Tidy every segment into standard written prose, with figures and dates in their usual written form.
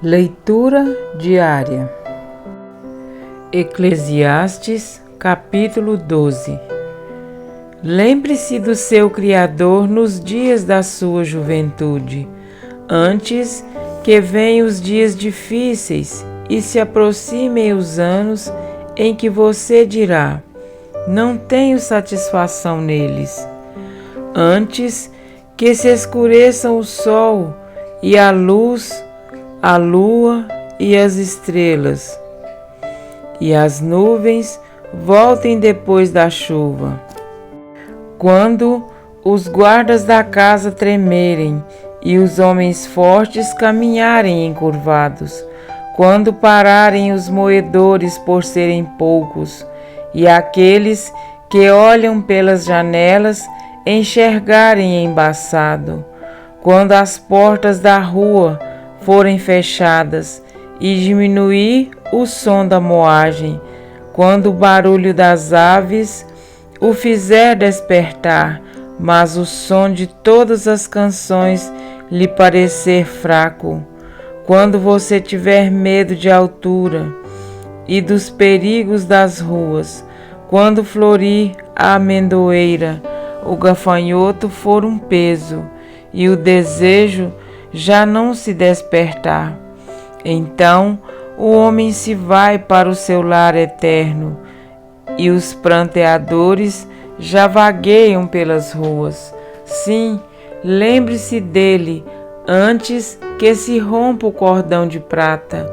Leitura diária. Eclesiastes, capítulo 12. Lembre-se do seu Criador nos dias da sua juventude, antes que venham os dias difíceis e se aproximem os anos em que você dirá: não tenho satisfação neles. Antes que se escureçam o sol e a luz, a lua e as estrelas, e as nuvens voltem depois da chuva. Quando os guardas da casa tremerem e os homens fortes caminharem encurvados, quando pararem os moedores por serem poucos, e aqueles que olham pelas janelas enxergarem embaçado, quando as portas da rua forem fechadas e diminuir o som da moagem, quando o barulho das aves o fizer despertar, mas o som de todas as canções lhe parecer fraco, quando você tiver medo de altura e dos perigos das ruas, quando florir a amendoeira, o gafanhoto for um peso e o desejo já não se despertar. Então o homem se vai para o seu lar eterno, e os pranteadores já vagueiam pelas ruas. Sim, lembre-se dele antes que se rompa o cordão de prata,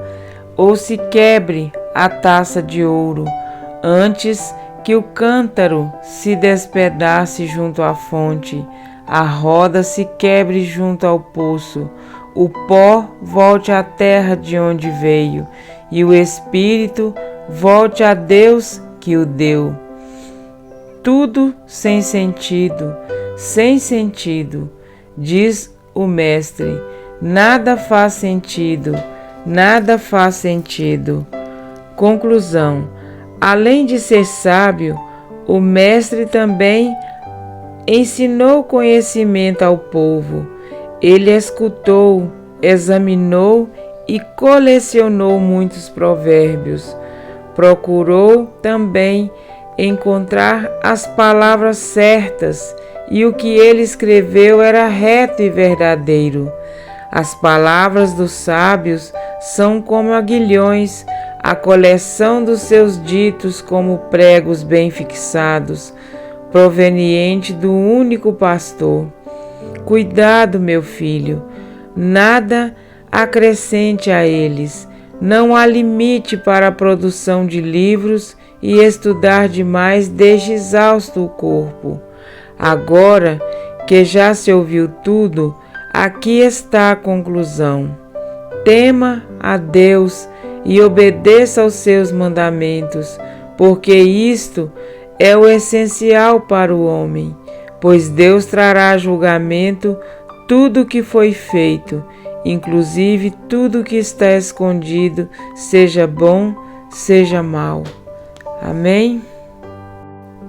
ou se quebre a taça de ouro, antes que o cântaro se despedace junto à fonte, a roda se quebre junto ao poço, o pó volte à terra de onde veio, e o espírito volte a Deus que o deu. Tudo sem sentido, diz o mestre. Nada faz sentido, nada faz sentido. Conclusão: além de ser sábio, o mestre também ensinou conhecimento ao povo. Ele escutou, examinou e colecionou muitos provérbios. Procurou também encontrar as palavras certas, e o que ele escreveu era reto e verdadeiro. As palavras dos sábios são como aguilhões, a coleção dos seus ditos como pregos bem fixados, proveniente do único pastor. Cuidado, meu filho, nada acrescente a eles. Não há limite para a produção de livros, e estudar demais deixa exausto o corpo. Agora que já se ouviu tudo, aqui está a conclusão. Tema a Deus e obedeça aos seus mandamentos, porque isto é o essencial para o homem, pois Deus trará a julgamento tudo o que foi feito, inclusive tudo o que está escondido, seja bom, seja mal. Amém?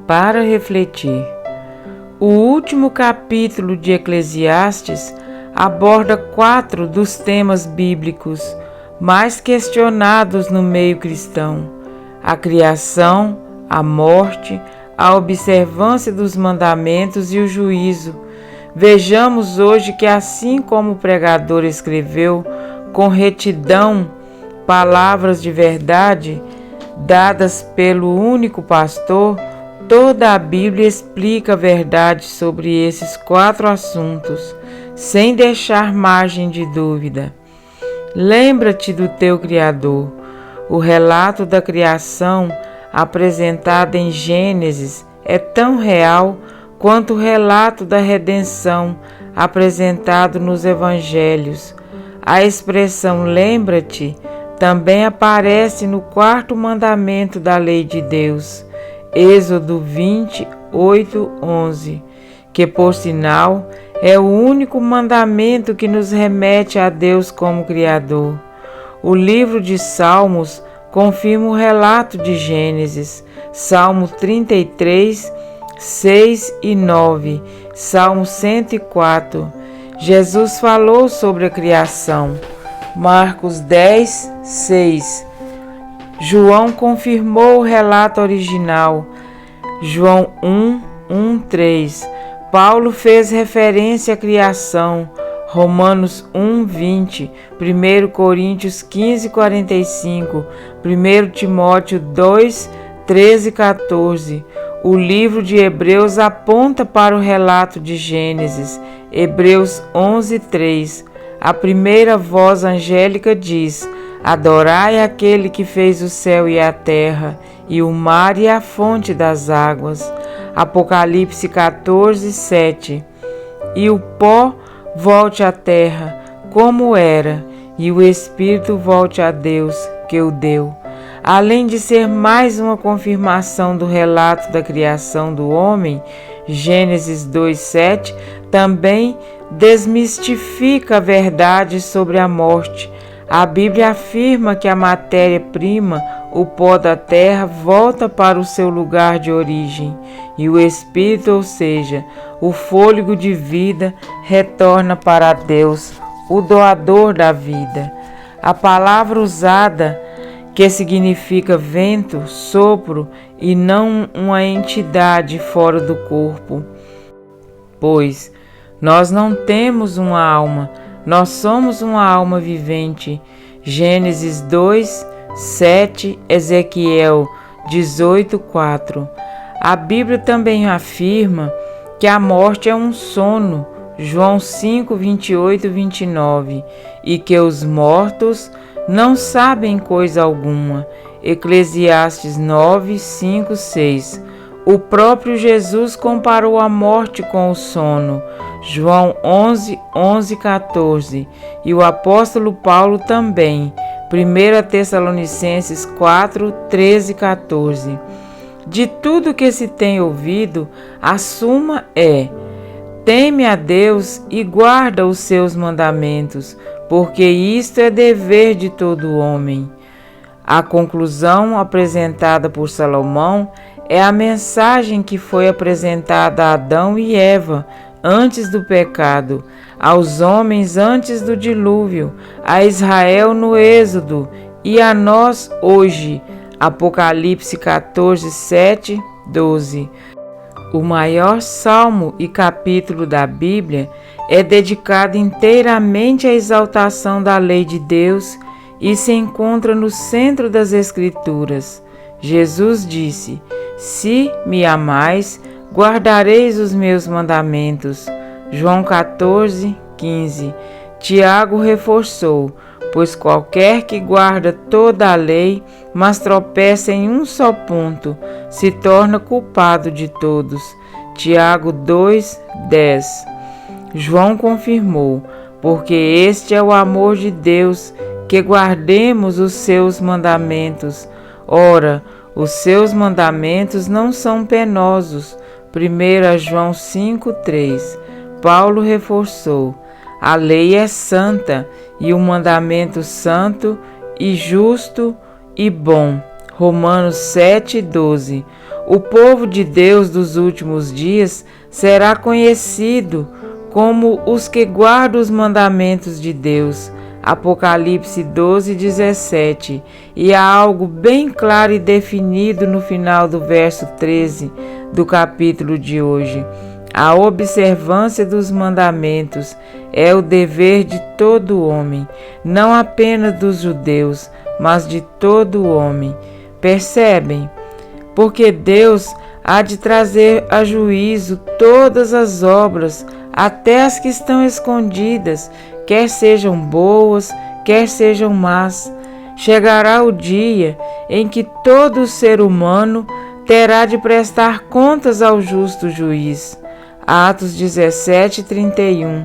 Para refletir, o último capítulo de Eclesiastes aborda 4 dos temas bíblicos mais questionados no meio cristão: a criação, a morte, a observância dos mandamentos e o juízo. Vejamos hoje que, assim como o pregador escreveu com retidão palavras de verdade dadas pelo único pastor, toda a Bíblia explica a verdade sobre esses 4 assuntos, sem deixar margem de dúvida. Lembra-te do teu Criador. O relato da criação apresentado em Gênesis é tão real quanto o relato da redenção apresentado nos Evangelhos. A expressão lembra-te também aparece no 4º mandamento da lei de Deus, Êxodo 28:11, que, por sinal, é o único mandamento que nos remete a Deus como Criador. O livro de Salmos confirma o relato de Gênesis, Salmo 33, 6 e 9, Salmo 104. Jesus falou sobre a criação. Marcos 10, 6. João confirmou o relato original. João 1, 3. Paulo fez referência à criação. Romanos 1, 20. 1 Coríntios 15, 45. 1 Timóteo 2, 13 e 14. O livro de Hebreus aponta para o relato de Gênesis. Hebreus 11, 3. A primeira voz angélica diz: adorai aquele que fez o céu e a terra, e o mar e a fonte das águas. Apocalipse 14, 7. E o pó volte à terra, como era, e o espírito volte a Deus, que o deu. Além de ser mais uma confirmação do relato da criação do homem, Gênesis 2:7 também desmistifica a verdade sobre a morte. A Bíblia afirma que a matéria-prima, o pó da terra, volta para o seu lugar de origem, e o espírito, ou seja, o fôlego de vida, retorna para Deus, o doador da vida. A palavra usada, que significa vento, sopro, e não uma entidade fora do corpo. Pois nós não temos uma alma, nós somos uma alma vivente. Gênesis 2, 7, Ezequiel 18, 4. A Bíblia também afirma que a morte é um sono, João 5, 28 e 29, e que os mortos não sabem coisa alguma. Eclesiastes 9, 5, 6. O próprio Jesus comparou a morte com o sono. João 11, 11, 14. E o apóstolo Paulo também. 1 Tessalonicenses 4, 13 e 14. De tudo que se tem ouvido, a suma é: teme a Deus e guarda os seus mandamentos, porque isto é dever de todo homem. A conclusão apresentada por Salomão é a mensagem que foi apresentada a Adão e Eva antes do pecado, aos homens antes do dilúvio, a Israel no Êxodo e a nós hoje. Apocalipse 14, 7, 12. O maior salmo e capítulo da Bíblia é dedicado inteiramente à exaltação da lei de Deus e se encontra no centro das Escrituras. Jesus disse: se me amais, guardareis os meus mandamentos. João 14, 15. Tiago reforçou: pois qualquer que guarda toda a lei, mas tropeça em um só ponto, se torna culpado de todos. Tiago 2, 10. João confirmou: porque este é o amor de Deus, que guardemos os seus mandamentos. Ora, os seus mandamentos não são penosos. 1 João 5, 3. Paulo reforçou: a lei é santa, e o mandamento santo e justo e bom. Romanos 7, 12. O povo de Deus dos últimos dias será conhecido como os que guardam os mandamentos de Deus. Apocalipse 12, 17. E há algo bem claro e definido no final do verso 13 do capítulo de hoje. A observância dos mandamentos é o dever de todo homem, não apenas dos judeus, mas de todo homem. Percebem? Porque Deus há de trazer a juízo todas as obras, até as que estão escondidas, quer sejam boas, quer sejam más. Chegará o dia em que todo ser humano terá de prestar contas ao justo juiz. Atos 17, 31.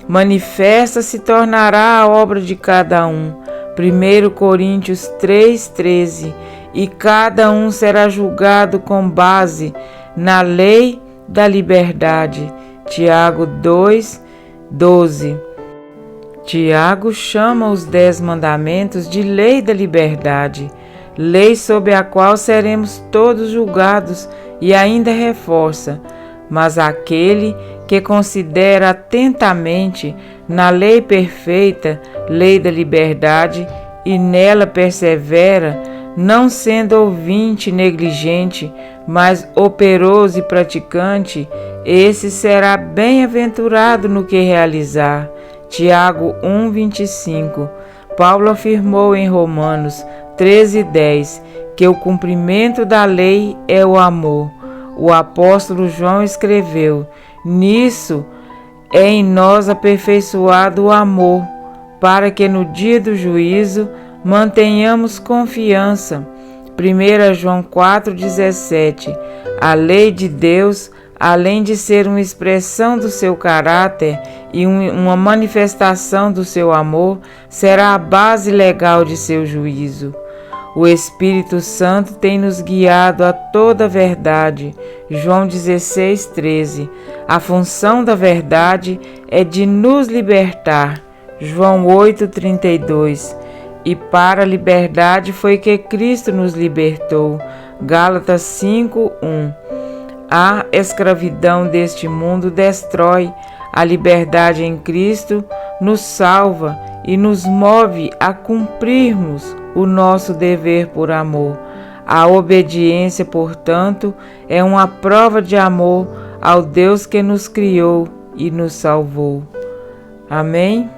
Manifesta se tornará a obra de cada um. 1 Coríntios 3, 13. E cada um será julgado com base na lei da liberdade. Tiago 2, 12. Tiago chama os 10 mandamentos de lei da liberdade, lei sob a qual seremos todos julgados, e ainda reforça: mas aquele que considera atentamente na lei perfeita, lei da liberdade, e nela persevera, não sendo ouvinte negligente, mas operoso e praticante, esse será bem-aventurado no que realizar. Tiago 1:25. Paulo afirmou em Romanos 13:10 que o cumprimento da lei é o amor. O apóstolo João escreveu: nisso é em nós aperfeiçoado o amor, para que no dia do juízo mantenhamos confiança. 1 João 4,17. A lei de Deus, além de ser uma expressão do seu caráter e uma manifestação do seu amor, será a base legal de seu juízo. O Espírito Santo tem nos guiado a toda a verdade. João 16,13. A função da verdade é de nos libertar. João 8,32. E para a liberdade foi que Cristo nos libertou. Gálatas 5:1. A escravidão deste mundo destrói, a liberdade em Cristo nos salva e nos move a cumprirmos o nosso dever por amor. A obediência, portanto, é uma prova de amor ao Deus que nos criou e nos salvou. Amém?